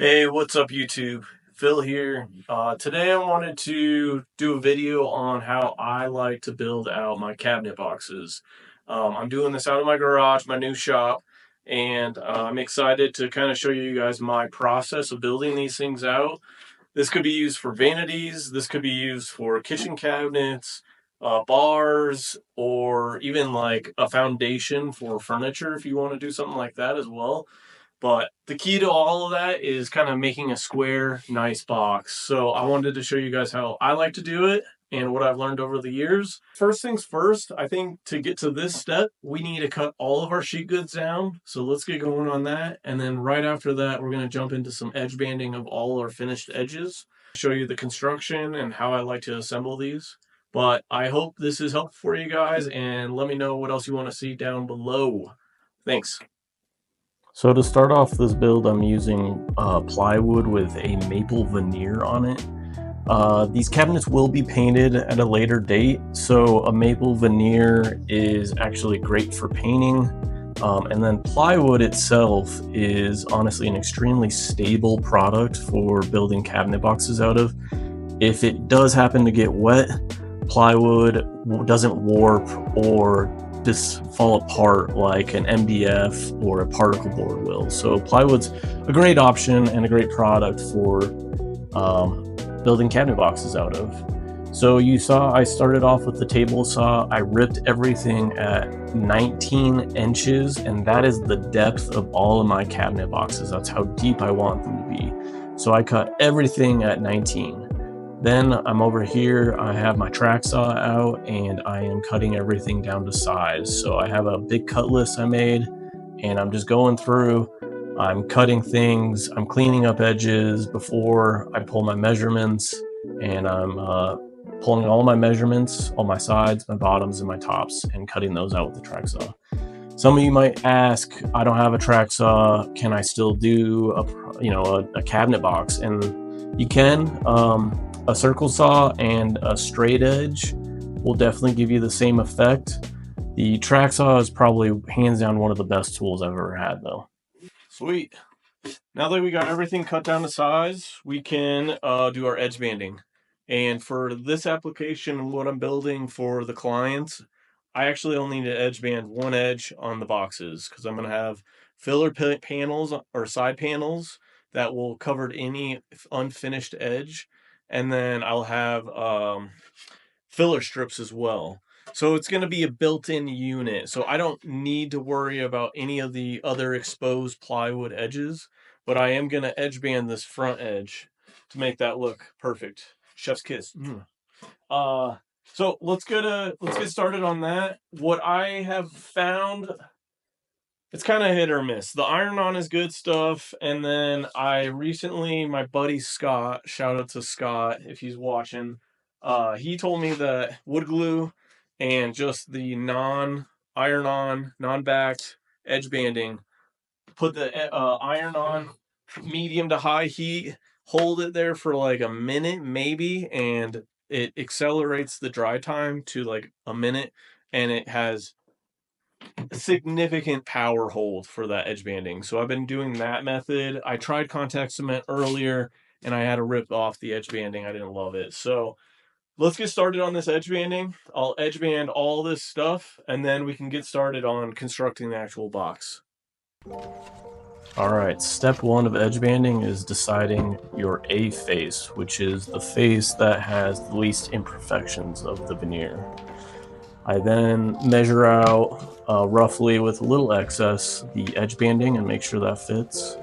Hey, what's up YouTube? Phil here. Today I wanted to do a video on how I like to build out my cabinet boxes. I'm doing this out of my garage, my new shop, and I'm excited to kind of show you guys my process of building these things out. This could be used for vanities, this could be used for kitchen cabinets, bars, or even like a foundation for furniture if you want to do something like that as well. But the key to all of that is kind of making a square, nice box. So I wanted to show you guys how I like to do it and what I've learned over the years. First things first, I think to get to this step, we need to cut all of our sheet goods down. So let's get going on that. And then right after that, we're going to jump into some edge banding of all our finished edges. Show you the construction and how I like to assemble these. But I hope this is helpful for you guys, and let me know what else you want to see down below. Thanks. So to start off this build, I'm using plywood with a maple veneer on it. These cabinets will be painted at a later date, so a maple veneer is actually great for painting. And then plywood itself is honestly an extremely stable product for building cabinet boxes out of. If it does happen to get wet, plywood doesn't warp or just fall apart like an MDF or a particle board will. So plywood's a great option and a great product for building cabinet boxes out of. So you saw I started off with the table saw. I ripped everything at 19 inches, and that is the depth of all of my cabinet boxes. That's how deep I want them to be. So I cut everything at 19. Then I'm over here, I have my track saw out, and I am cutting everything down to size. So I have a big cut list I made, and I'm just going through, I'm cutting things, I'm cleaning up edges before I pull my measurements, and I'm pulling all my measurements, all my sides, my bottoms, and my tops, and cutting those out with the track saw. Some of you might ask, I don't have a track saw, can I still do a cabinet box? And you can. A circle saw and a straight edge will definitely give you the same effect. The track saw is probably hands down one of the best tools I've ever had though. Sweet. Now that we got everything cut down to size, we can do our edge banding. And for this application, what I'm building for the clients, I actually only need to edge band one edge on the boxes because I'm going to have filler panels or side panels that will cover any unfinished edge. And then I'll have filler strips as well. So it's going to be a built-in unit. So I don't need to worry about any of the other exposed plywood edges, but I am going to edge band this front edge to make that look perfect. Chef's kiss. So let's get started on that. What I have found, it's kind of hit or miss. The iron-on is good stuff, and then I recently, my buddy Scott, shout out to Scott if he's watching, he told me that wood glue and just the non-iron-on, non-backed edge banding, put the iron-on medium to high heat, hold it there for like a minute maybe, and it accelerates the dry time to like a minute, and it has significant power hold for that edge banding. So I've been doing that method. I tried contact cement earlier and I had to rip off the edge banding. I didn't love it. So let's get started on this edge banding. I'll edge band all this stuff and then we can get started on constructing the actual box. All right, step one of edge banding is deciding your A face, which is the face that has the least imperfections of the veneer. I then measure out roughly with a little excess the edge banding and make sure that fits.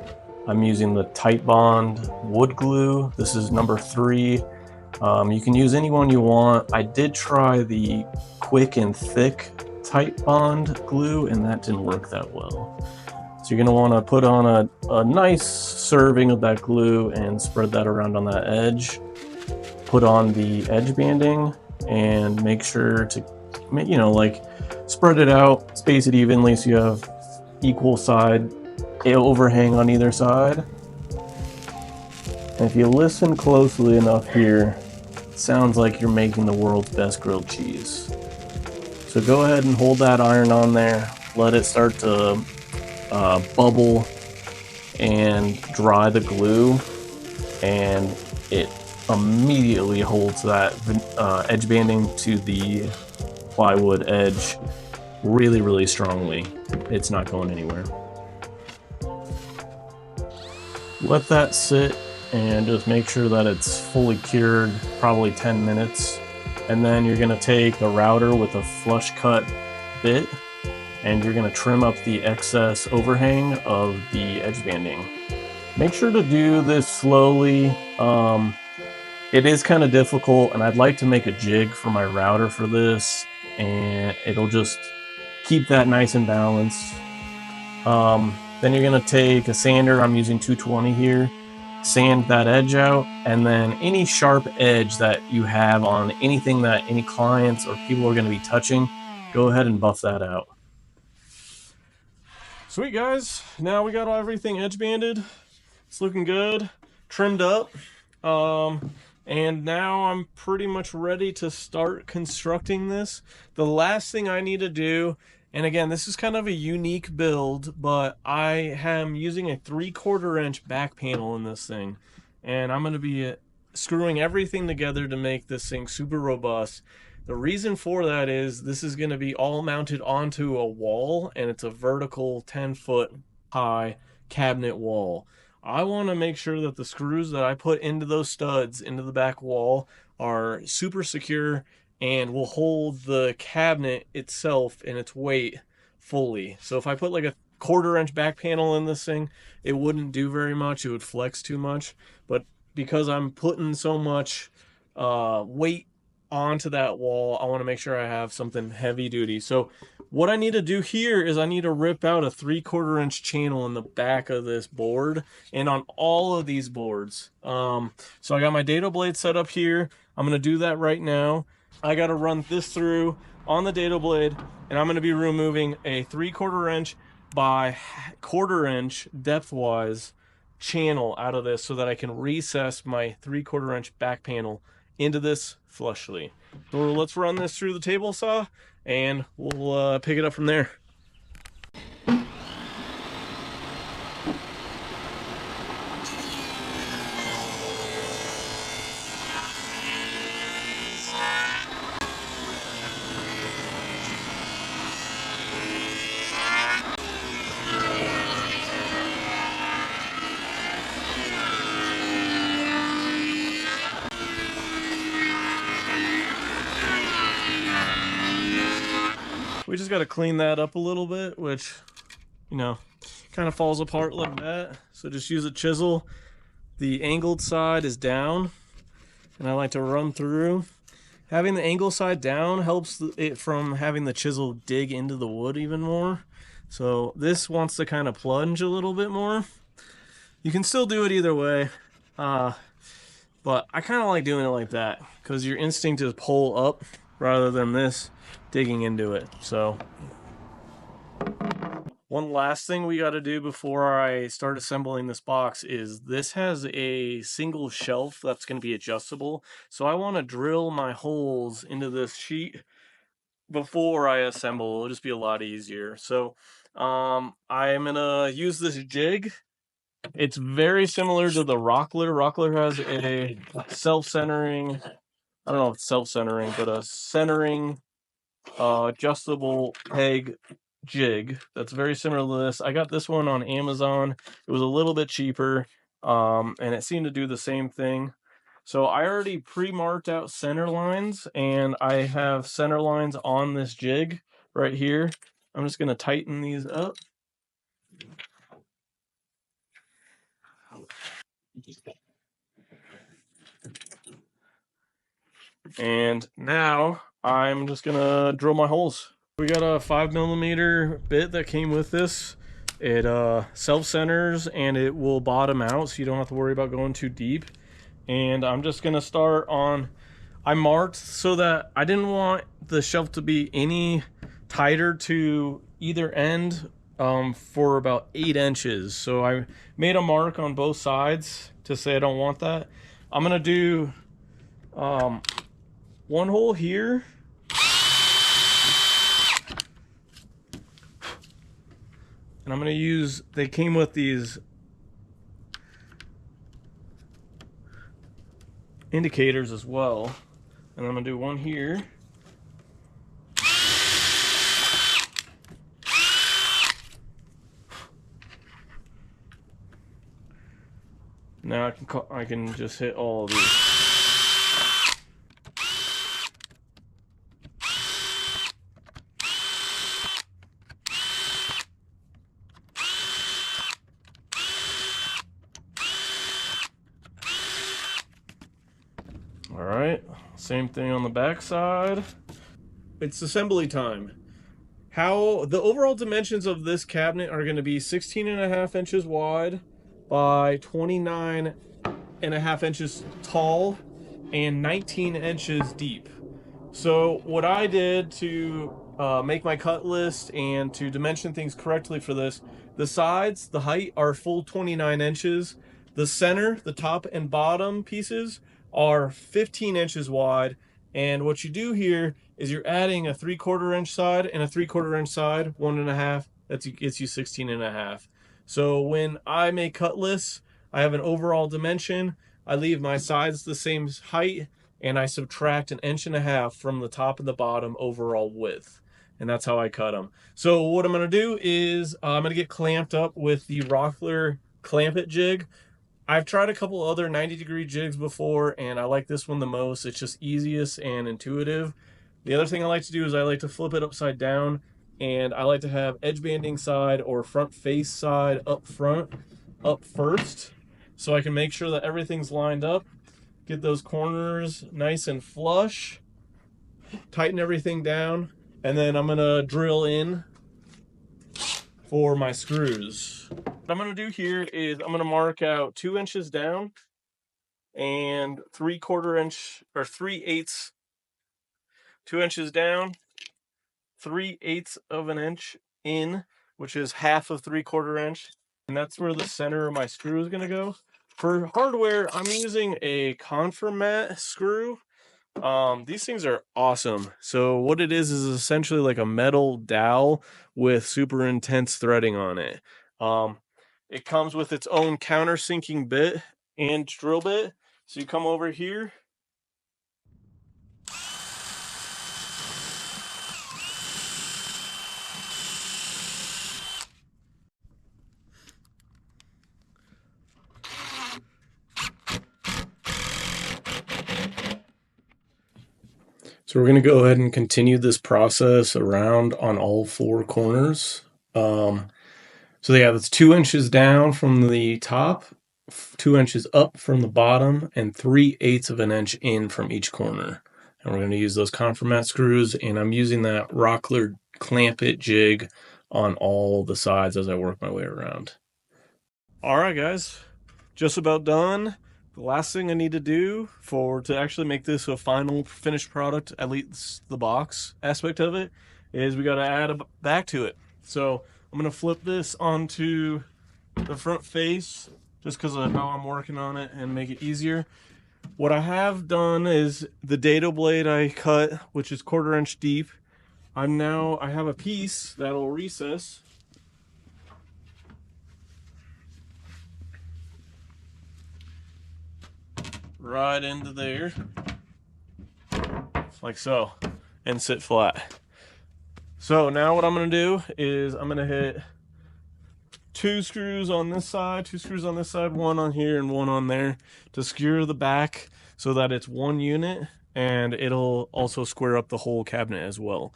I'm using the Tight Bond wood glue. This is number 3. You can use any one you want. I did try the quick and thick Tight Bond glue and that didn't work that well. So you're going to want to put on a nice serving of that glue and spread that around on that edge. Put on the edge banding and make sure to, like spread it out, space it evenly so you have equal side overhang on either side. And if you listen closely enough here, it sounds like you're making the world's best grilled cheese. So go ahead and hold that iron on there, let it start to bubble, and dry the glue, and it immediately holds that edge banding to the plywood edge really, really strongly. It's not going anywhere. Let that sit and just make sure that it's fully cured, probably 10 minutes. And then you're gonna take a router with a flush cut bit and you're gonna trim up the excess overhang of the edge banding. Make sure to do this slowly. It is kind of difficult, and I'd like to make a jig for my router for this, and it'll just keep that nice and balanced. Then you're gonna take a sander, I'm using 220 here, sand that edge out, and then any sharp edge that you have on anything that any clients or people are gonna be touching, go ahead and buff that out. Sweet guys, now we got everything edge banded. It's looking good, trimmed up. And now I'm pretty much ready to start constructing this. The last thing I need to do, and again, this is kind of a unique build, but I am using a 3/4 inch back panel in this thing. And I'm gonna be screwing everything together to make this thing super robust. The reason for that is this is gonna be all mounted onto a wall, and it's a vertical 10-foot high cabinet wall. I want to make sure that the screws that I put into those studs into the back wall are super secure and will hold the cabinet itself and its weight fully. So if I put like a 1/4 inch back panel in this thing, it wouldn't do very much. It would flex too much. But because I'm putting so much weight onto that wall, I want to make sure I have something heavy duty. So what I need to do here is I need to rip out a 3/4 inch channel in the back of this board and on all of these boards. So I got my dado blade set up here. I'm going to do that right now. I got to run this through on the dado blade, and I'm going to be removing a 3/4 inch by 1/4 inch depth wise channel out of this so that I can recess my 3/4 inch back panel into this flushly. So let's run this through the table saw and we'll pick it up from there. We just got to clean that up a little bit, which, you know, kind of falls apart like that. So just use a chisel. The angled side is down, and I like to run through. Having the angle side down helps it from having the chisel dig into the wood even more. So this wants to kind of plunge a little bit more. You can still do it either way, but I kind of like doing it like that because your instinct is pull up rather than this digging into it. So one last thing we got to do before I start assembling this box is this has a single shelf that's going to be adjustable. So I want to drill my holes into this sheet before I assemble. It'll just be a lot easier. So I'm going to use this jig. It's very similar to the Rockler. Rockler has a self-centering, I don't know if it's self-centering, but a centering adjustable peg jig that's very similar to this. I got this one on Amazon. It was a little bit cheaper, and it seemed to do the same thing. So I already pre-marked out center lines, and I have center lines on this jig right here. I'm just going to tighten these up. And now I'm just going to drill my holes. We got a 5mm bit that came with this. It self-centers and it will bottom out, so you don't have to worry about going too deep. And I'm just gonna start on, I marked so that I didn't want the shelf to be any tighter to either end for about 8 inches. So I made a mark on both sides to say I don't want that. I'm gonna do one hole here. And I'm going to use, they came with these indicators as well. And I'm gonna do one here. Now I can just hit all of these. All right, same thing on the back side. It's assembly time. How the overall dimensions of this cabinet are going to be 16.5 inches wide by 29.5 inches tall and 19 inches deep. So what I did to make my cut list and to dimension things correctly for this, the sides, the height are full 29 inches. The center, the top and bottom pieces are 15 inches wide. And what you do here is you're adding a 3/4 inch side and a 3/4 inch side, 1.5, that gets you 16.5. So when I make cut lists, I have an overall dimension. I leave my sides the same height, and I subtract 1.5 inches from the top and the bottom overall width. And that's how I cut them. So what I'm gonna do is I'm gonna get clamped up with the Rockler clamp it jig. I've tried a couple other 90-degree jigs before, and I like this one the most. It's just easiest and intuitive. The other thing I like to do is I like to flip it upside down, and I like to have edge banding side or front face side up first, so I can make sure that everything's lined up. Get those corners nice and flush, tighten everything down, and then I'm gonna drill in for my screws. What I'm gonna do here is I'm gonna mark out 2 inches down and 3/4 inch or 3/8, 2 inches down, 3/8 of an inch in, which is half of 3/4 inch. And that's where the center of my screw is gonna go. For hardware, I'm using a Conformat screw. These things are awesome. So what it is essentially like a metal dowel with super intense threading on it. It comes with its own countersinking bit and drill bit. So you come over here. So we're going to go ahead and continue this process around on all 4 corners. So yeah, that's 2 inches down from the top, 2 inches up from the bottom, and 3/8 of an inch in from each corner. And we're going to use those Conformat screws, and I'm using that Rockler clamp it jig on all the sides as I work my way around. All right, guys, just about done. The last thing I need to do to actually make this a final finished product, at least the box aspect of it, is we got to add a back to it. So I'm going to flip this onto the front face just because of how I'm working on it and make it easier. What I have done is the dado blade I cut, which is 1/4 inch deep. I have a piece that'll recess right into there, like so, and sit flat. So now what I'm going to do is I'm going to hit 2 screws on this side, 2 screws on this side, 1 on here and 1 on there to secure the back so that it's 1 unit, and it'll also square up the whole cabinet as well.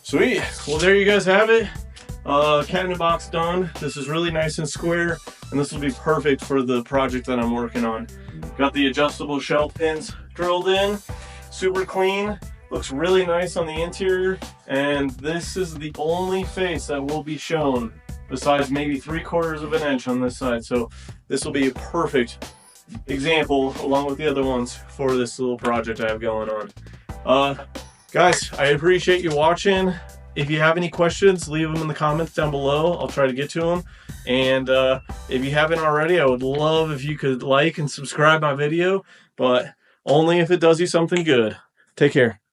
Sweet. Well, there you guys have it. Cabinet box done. This is really nice and square, and this will be perfect for the project that I'm working on. Got the adjustable shelf pins drilled in, super clean, looks really nice on the interior, and this is the only face that will be shown besides maybe 3/4 of an inch on this side. So this will be a perfect example along with the other ones for this little project I have going on. Guys, I appreciate you watching. if you have any questions, leave them in the comments down below. I'll try to get to them. And if you haven't already, I would love if you could like and subscribe my video, but only if it does you something good. Take care.